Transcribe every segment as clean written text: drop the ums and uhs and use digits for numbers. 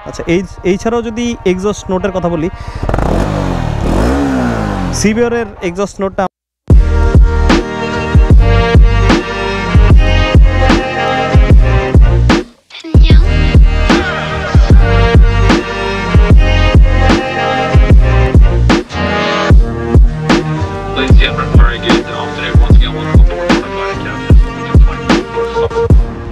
আচ্ছা এই ছাড়াও যদি এক্সস্ট নোটের কথা বলি, সিবিআরের এক্সস্ট নোটটা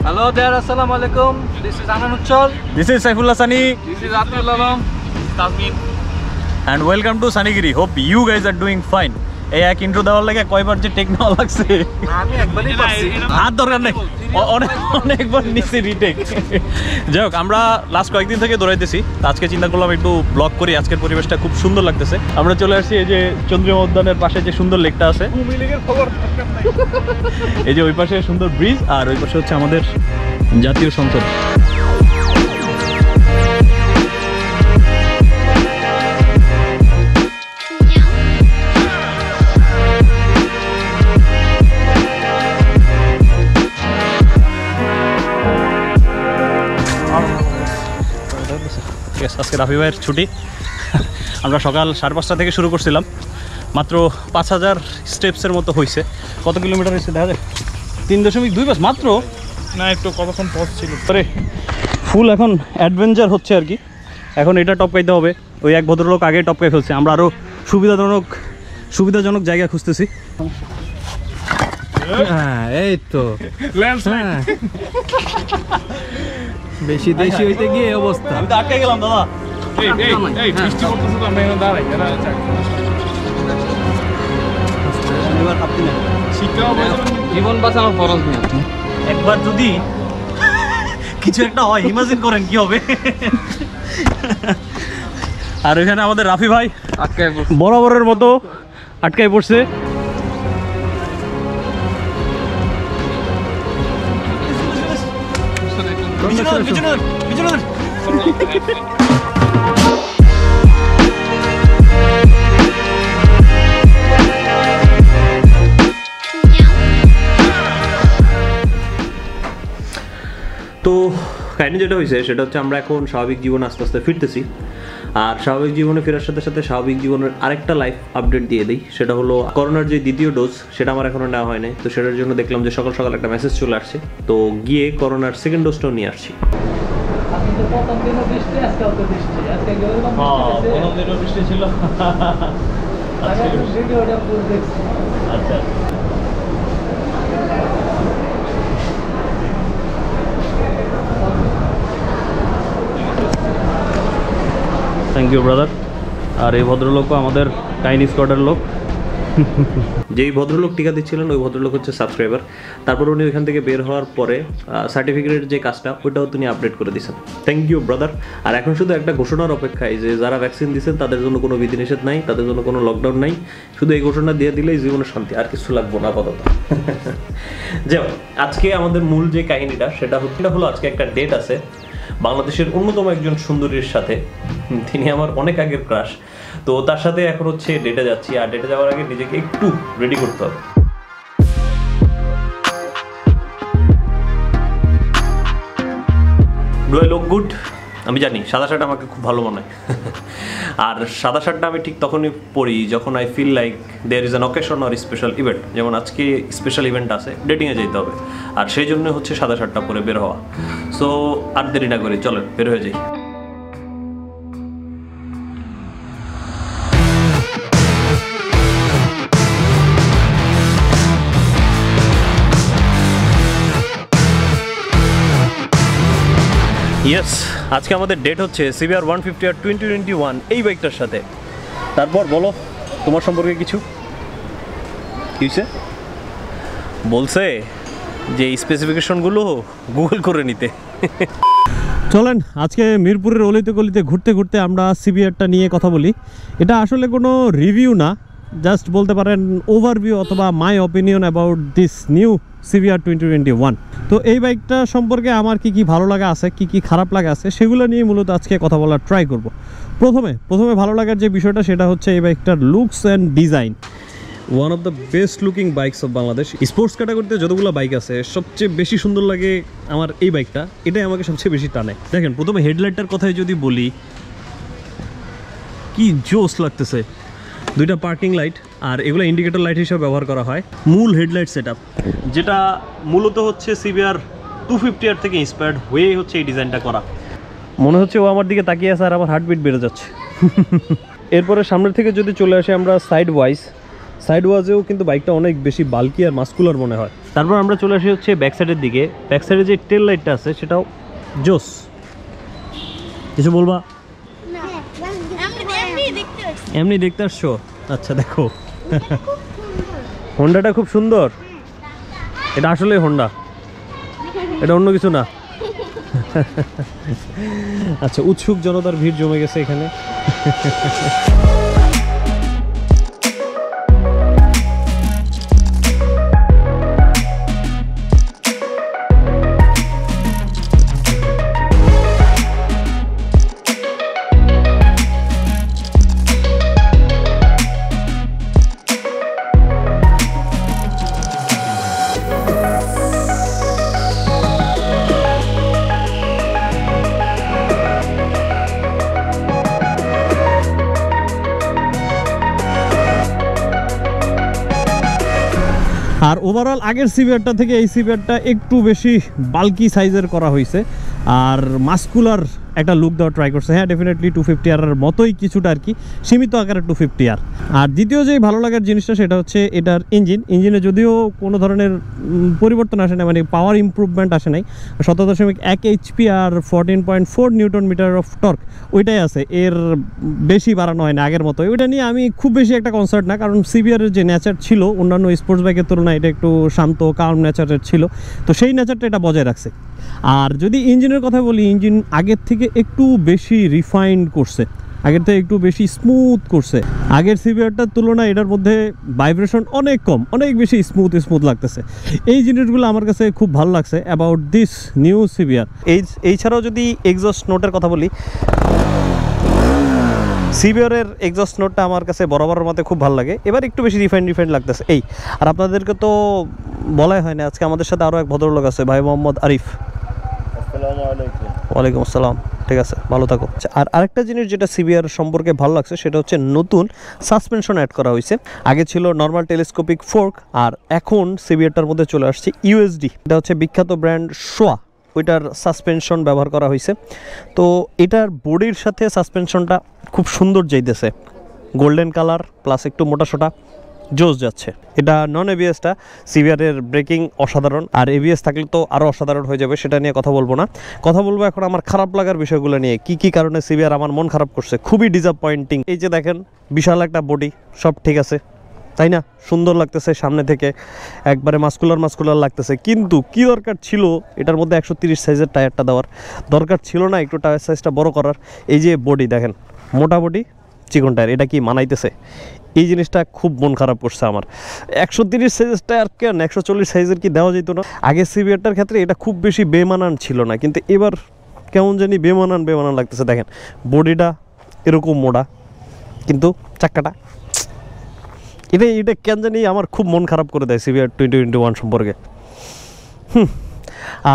Hello there, assalamu alaikum. This is Anand Uchol. This is Saifullah Sani. This is Atul Alam. Tasmin. And welcome to Sanigiri. Hope you guys are doing fine. এই এক ইন্ট্রো দেওয়ার লাগে কয়বার যে টেক নেওয়া লাগছে আমি একবারই পারছি। হাত দরকার নেই, অনেকবার নিচ্ছি রিটেক। যাই হোক, আমরা লাস্ট কয়েকদিন থেকে দৌড়াইতেছি। আজকে চিন্তা করলাম একটু ব্লগ করি। আজকের পরিবেশটা খুব সুন্দর লাগতেছে। আমরা চলে আসছি এই যে চন্দ্রিমা উদ্যানের পাশে যে সুন্দর লেকটা আছে, এই যে ওই পাশে সুন্দর ব্রিজ, আর ওই পাশে হচ্ছে আমাদের জাতীয় সংসদ। আজকে রাফি ভাইয়ের ছুটি। আমরা সকাল 5:30 থেকে শুরু করছিলাম, মাত্র 5000 স্টেপসের মতো হয়েছে। কত কিলোমিটার হয়েছে দেখা যায়? 3.25 মাত্র না, একটু কতক্ষণ পথ ছিল। আরে ফুল এখন অ্যাডভেঞ্চার হচ্ছে আর কি। এখন এটা টপকাইতে হবে। ওই এক ভদ্রলোক আগে টপকাই ফেলছে। আমরা আরও সুবিধাজনক জায়গা খুঁজতেছি। এই তো বেশি দেশি হইতে গিয়ে অবস্থা। আমি তো আটকে গেলাম দাদা। বৃষ্টি করতেছে তো আমরা এখানে দাঁড়াই। জীবন বাঁচানো ফরজ নিয়ে একবার যদি কিছু একটা হয়, ইমাজিন করেন কি হবে। আর এখানে আমাদের রাফি ভাই আটকায় বরাবরের মতো আটকায় পড়ছে। তো কাহিনী যেটা হয়েছে সেটা হচ্ছে আমরা এখন স্বাভাবিক জীবনে আস্তে আস্তে ফিরতেছি। আর স্বাভাবিক জীবনে ফেরার সাথে সাথে স্বাভাবিক জীবনের আরেকটা লাইফ আপডেট দিয়ে দিই। সেটা হলো করোনার যে দ্বিতীয় ডোজ, সেটা আমার এখনও নেওয়া হয় নাই। তো সেটার জন্য দেখলাম যে সকাল সকাল একটা মেসেজ চলে আসছে, তো গিয়ে করোনার সেকেন্ড ডোজটাও নিয়ে আসছি। বৃষ্টি ছিল। আচ্ছা, থ্যাংক ইউ ব্রাদার। আর এই ভদ্রলোকও আমাদের টাইনি স্কোয়াডের লোক। যেই ভদ্রলোক টিকা দিচ্ছিলেন ওই ভদ্রলোক হচ্ছে সাবস্ক্রাইবার। তারপর উনি ওইখান থেকে বের হওয়ার পরে সার্টিফিকেটের যে কাজটা ওইটাও তিনি আপডেট করে দিয়েছেন। Thank you brother. আর এখন শুধু একটা ঘোষণার অপেক্ষায় যে যারা ভ্যাকসিন দিচ্ছেন তাদের জন্য কোনো বিধিনিষেধ নাই, তাদের জন্য কোনো লকডাউন নাই। শুধু এই ঘোষণা দিয়ে দিলেই জীবনে শান্তি, আর কিছু লাগবো না আপাতত। যেমন আজকে আমাদের মূল যে কাহিনীটা সেটা হলো আজকে একটা ডেট আছে বাংলাদেশের অন্যতম একজন সুন্দরীর সাথে। তিনি আমার অনেক আগের ক্রাশ। তো তার সাথে এখন হচ্ছে ডেটে যাচ্ছি। আর ডেটে যাওয়ার আগে নিজেকে একটু রেডি করতে হবে। Do I look good? আমি জানি সাদা শার্ট আমাকে খুব ভালো মনে হয়। আর সাদা শার্টটা আমি ঠিক তখনই পরি যখন I feel like there is an occasion or special event. যেমন আজকে স্পেশাল ইভেন্ট আছে, ডেটিংয়ে যেতে হবে, আর সেই জন্য হচ্ছে সাদা শার্টটা পরে বের হওয়া। সো আর দেরি না করি, চলেন বের হয়ে যাই। ইয়েস, আজকে আমাদের ডেট হচ্ছে CBR 150 আর 2021 এই বাইকটার সাথে। তারপর বলো তোমার সম্পর্কে কিছু। কি হয়েছে? বলছে যে স্পেসিফিকেশনগুলো গুগল করে নিতে। চলেন আজকে মিরপুরের অলিতে গলিতে ঘুরতে ঘুরতে আমরা CBRটা নিয়ে কথা বলি। এটা আসলে কোনো রিভিউ না, জাস্ট বলতে পারেন ওভারভিউ অথবা my opinion about this new CBR 2021। তো এই বাইকটা সম্পর্কে আমার কি কি ভালো লাগা আছে, কি কি খারাপ লাগা আছে, সেগুলো নিয়ে মূলত আজকে কথা বলার ট্রাই করব। প্রথমে ভালো লাগার যে বিষয়টা সেটা হচ্ছে এই বাইকটার looks and design. One of the best looking bikes of Bangladesh. Sports ক্যাটাগরিতে যতগুলো বাইক আছে সবচেয়ে বেশি সুন্দর লাগে আমার এই বাইকটা, এটাই আমাকে সবচেয়ে বেশি টানে। দেখেন প্রথমে হেডলাইটটার কথাই যদি বলি, কি জোস লাগতেছে। দুইটা পার্কিং লাইট আর এগুলো ইন্ডিকেটর লাইট হিসেবে ব্যবহার করা হয়। মূল হেডলাইট সেটআপ যেটা মূলত হচ্ছে সিবিআর 250R থেকে ইন্সপায়ার্ড হয়ে হচ্ছে এই ডিজাইনটা করা। মনে হচ্ছে ও আমার দিকে তাকিয়ে আছে আর আমার হার্টবিট বেড়ে যাচ্ছে। এরপরে সামনের থেকে যদি চলে আসে আমরা সাইড ওয়াইজেও কিন্তু বাইকটা অনেক বেশি বাল্কি আর মাস্কুলার মনে হয়। তারপর আমরা চলে আসি হচ্ছে ব্যাক সাইডের দিকে। ব্যাক সাইডে যে টেল লাইটটা আছে সেটাও জোস। কিছু বলবা? এমনি দেখতে আসছো? আচ্ছা দেখো, হোন্ডাটা খুব সুন্দর। এটা আসলে হোন্ডা, এটা অন্য কিছু না। আচ্ছা, উৎসুক জনতার ভিড় জমে গেছে এখানে। আর ওভারঅল আগের সিবিআরটা থেকে এই সিবিআরটা একটু বেশি বাল্কি সাইজের করা হয়েছে আর মাস্কুলার একটা লুক দেওয়া ট্রাই করছে। হ্যাঁ, ডেফিনেটলি 250R এর মতোই কিছুটা আর কি, সীমিত আকারের 250R। আর দ্বিতীয় যেই ভালো লাগার জিনিসটা সেটা হচ্ছে এটার ইঞ্জিনে যদিও কোনো ধরনের পরিবর্তন আসে না, মানে পাওয়ার ইমপ্রুভমেন্ট আসে নাই। 17.1 HP আর 14.4 নিউটন মিটার অফ টর্ক ওইটাই আছে, এর বেশি বাড়ানো হয় না আগের মতো। ওইটা নিয়ে আমি খুব বেশি একটা কনসার্ন না, কারণ সিবিআরের যে নেচার ছিল অন্যান্য স্পোর্টস বাইকের তুলনায় এটা একটু শান্ত কার্ম নেচারের ছিল, তো সেই নেচারটা এটা বজায় রাখছে। আর যদি ইঞ্জিনের কথা বলি, ইঞ্জিন আগের থেকে একটু বেশি রিফাইন্ড করছে, আগের থেকে একটু বেশি স্মুথ করছে। আগের সিবিআরটার তুলনায় এটার মধ্যে ভাইব্রেশন অনেক কম, অনেক বেশি স্মুথ লাগতেছে। এই জিনিসগুলো আমার কাছে খুব ভালো লাগছে অ্যাবাউট দিস নিউ সিবিআর। এই ছাড়াও যদি এক্সস্ট নোটের কথা বলি, সিবিআরের এক্সস্ট নোটটা আমার কাছে বরাবরের মধ্যে খুব ভালো লাগে, এবার একটু বেশি রিফাইন্ড লাগতেছে এই। আর আপনাদেরকে তো বলাই হয় না, আজকে আমাদের সাথে আরও এক ভদ্রলোক আছে, ভাই মোহাম্মদ আরিফ। ওয়ালাইকুম আসসালাম। ঠিক আছে, ভালো থাকো। আর আরেকটা জিনিস যেটা সিবিআর সম্পর্কে ভালো লাগছে সেটা হচ্ছে নতুন সাসপেনশন অ্যাড করা হয়েছে। আগে ছিল নর্মাল টেলিস্কোপিক ফোর্ক, আর এখন সিবিআরটার মধ্যে চলে আসছে ইউএসডি। এটা হচ্ছে বিখ্যাত ব্র্যান্ড শোয়া, ওইটার সাসপেনশন ব্যবহার করা হয়েছে। তো এটার বডির সাথে সাসপেনশনটা খুব সুন্দর যাইতেছে, গোল্ডেন কালার প্লাস একটু মোটাসোটা জোস যাচ্ছে। এটা নন এবিএসটা, সিবিআরের ব্রেকিং অসাধারণ, আর এবিএস থাকলে তো আরও অসাধারণ হয়ে যাবে, সেটা নিয়ে কথা বলবো না। কথা বলবো এখন আমার খারাপ লাগার বিষয়গুলো নিয়ে, কি কারণে সিবিআর আমার মন খারাপ করছে, খুবই ডিসঅ্যাপয়েন্টিং। এই যে দেখেন বিশাল একটা বডি, সব ঠিক আছে তাই না, সুন্দর লাগতেছে সামনে থেকে, একবারে মাস্কুলার লাগতেছে, কিন্তু কি দরকার ছিল এটার মধ্যে 130 সাইজের টায়ারটা দেওয়ার? দরকার ছিল না একটু টায়ার সাইজটা বড় করার? এই যে বডি দেখেন, মোটা বডি চিকন টায়ার, এটা কি মানাইতেছে? এই জিনিসটা খুব মন খারাপ করছে আমার। 130 সাইজের টায়ার কেন 140 সাইজের কি দেওয়া যেত না? আগে সিবিআরটার ক্ষেত্রে এটা খুব বেশি বেমানান ছিল না, কিন্তু এবার কেমন জানি বেমানান লাগতেছে। দেখেন বডিটা এরকম মোটা, কিন্তু চাক্কাটা এটা কেন জানি আমার খুব মন খারাপ করে দেয় সিবিআর 2021 সম্পর্কে।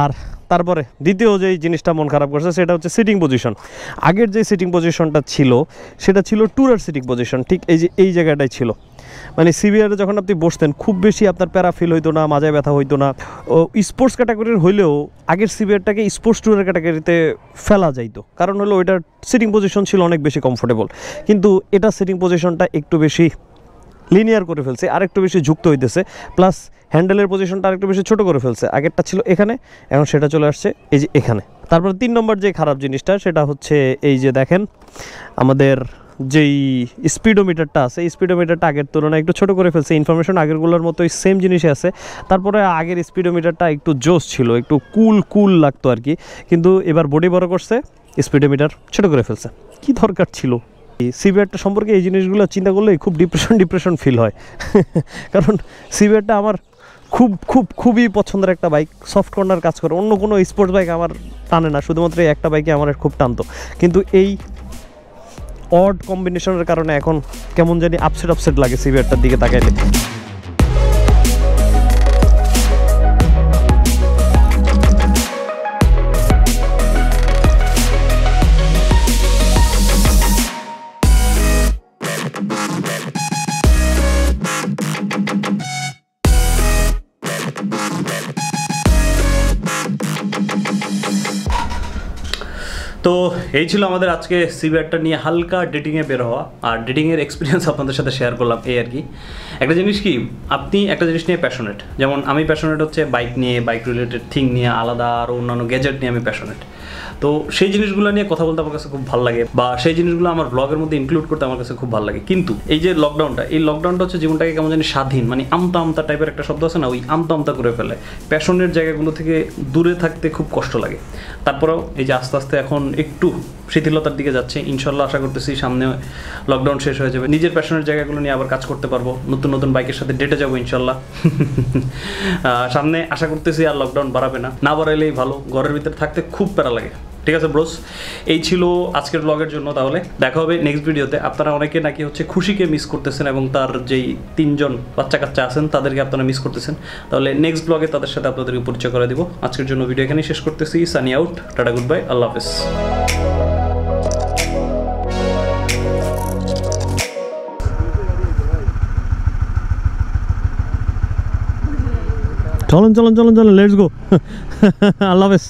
আর তারপরে দ্বিতীয় যে জিনিসটা মন খারাপ করছে সেটা হচ্ছে সিটিং পজিশন। আগের যে সিটিং পজিশনটা ছিল সেটা ছিল ট্যুরের সিটিং পজিশন, ঠিক এই জায়গাটাই ছিল। মানে সিবিআরে যখন আপনি বসতেন খুব বেশি আপনার প্যারা ফিল হইতো না, মাজায় ব্যথা হইতো না। ও স্পোর্টস ক্যাটাগরির হইলেও আগের সিবিআরটাকে স্পোর্টস ট্যুরের ক্যাটাগরিতে ফেলা যাইতো, কারণ হলো ওইটার সিটিং পজিশন ছিল অনেক বেশি কমফোর্টেবল। কিন্তু এটা সিটিং পজিশনটা একটু বেশি লিনিয়ার করে ফেলছে, আরেকটু বেশি যুক্ত হইতেছে, প্লাস হ্যান্ডেলের পজিশনটা আরেকটু বেশি ছোট করে ফেলছে। আগেরটা ছিল এখানে, এখন সেটা চলে আসছে এই যে এখানে। তারপর 3 নম্বর যে খারাপ জিনিসটা সেটা হচ্ছে এই যে দেখেন আমাদের যেই স্পিডোমিটারটা আছে, এই স্পিডোমিটারটা আগের তুলনায় একটু ছোট করে ফেলছে। ইনফরমেশন আগেরগুলোর মতোই সেম জিনিসই আছে, তারপরে আগের স্পিডোমিটারটা একটু জোস ছিল, একটু কুল লাগতো আর কি, কিন্তু এবার বডি বড় করছে, স্পিডোমিটার ছোট করে ফেলছে। কি দরকার ছিল? সিবিআরটা সম্পর্কে এই জিনিসগুলো চিন্তা করলেই খুব ডিপ্রেশন ফিল হয়। কারণ সিবিআরটা আমার খুবই পছন্দের একটা বাইক, সফট কর্নার কাজ করে। অন্য কোনো স্পোর্টস বাইক আমার টানে না, শুধুমাত্র এই একটা বাইকে আমার খুব টানতো। কিন্তু এই অড কম্বিনেশনের কারণে এখন কেমন জানি আপসেট লাগে সিভিয়ারটার দিকে তাকাইলে। তো এই ছিল আমাদের আজকে সিভিয়ারটা নিয়ে হালকা ডেটিংয়ে বের হওয়া, আর ডেটিংয়ের এক্সপিরিয়েন্স আপনাদের সাথে শেয়ার করলাম এই আর কি। একটা জিনিস কি, আপনি একটা জিনিস নিয়ে প্যাশনেট, যেমন আমি প্যাশনেট হচ্ছে বাইক নিয়ে, বাইক রিলেটেড থিং নিয়ে, আলাদা আরও অন্যান্য গ্যাজেট নিয়ে আমি প্যাশনেট। তো সেই জিনিসগুলো নিয়ে কথা বলতে আমার কাছে খুব ভালো লাগে, বা সেই জিনিসগুলো আমার ব্লগের মধ্যে ইনক্লুড করতে আমার কাছে খুব ভালো লাগে। কিন্তু এই যে লকডাউনটা হচ্ছে জীবনটাকে কেমন জানি স্বাধীন, মানে আমতা টাইপের একটা শব্দ আছে না, ওই আমতা করে ফেলে, প্যাশনের জায়গাগুলো থেকে দূরে থাকতে খুব কষ্ট লাগে। তারপরেও এই যে আস্তে আস্তে এখন একটু শিথিলতার দিকে যাচ্ছে, ইনশাল্লাহ আশা করতেছি সামনে লকডাউন শেষ হয়ে যাবে, নিজের প্যাশনের জায়গাগুলো নিয়ে আবার কাজ করতে পারবো, নতুন বাইকের সাথে ডেটে যাবো ইনশাল্লাহ। সামনে আশা করতেছি আর লকডাউন বাড়াবে না বাড়াইলেই ভালো, ঘরের ভিতরে থাকতে খুব প্যারা লাগে। ঠিক আছে ব্রোস, এই ছিল আজকের ব্লগের জন্য। তাহলে দেখা হবে নেক্সট ভিডিওতে। আপনারা অনেকে নাকি হচ্ছে খুশিকে মিস করতেছেন এবং তার যেই 3জন বাচ্চা কাচ্চা আছেন তাদেরকে আপনারা মিস করতেছেন। তাহলে নেক্সট ব্লগে তাদের সাথে আপনাদেরকে পরিচয় করে দিব। আজকের জন্য ভিডিও এখানেই শেষ করতেছি। Sunny out, tata, good bye, Allah হাফেজ। চলেন লেটস গো। আল্লাহ হাফেজ।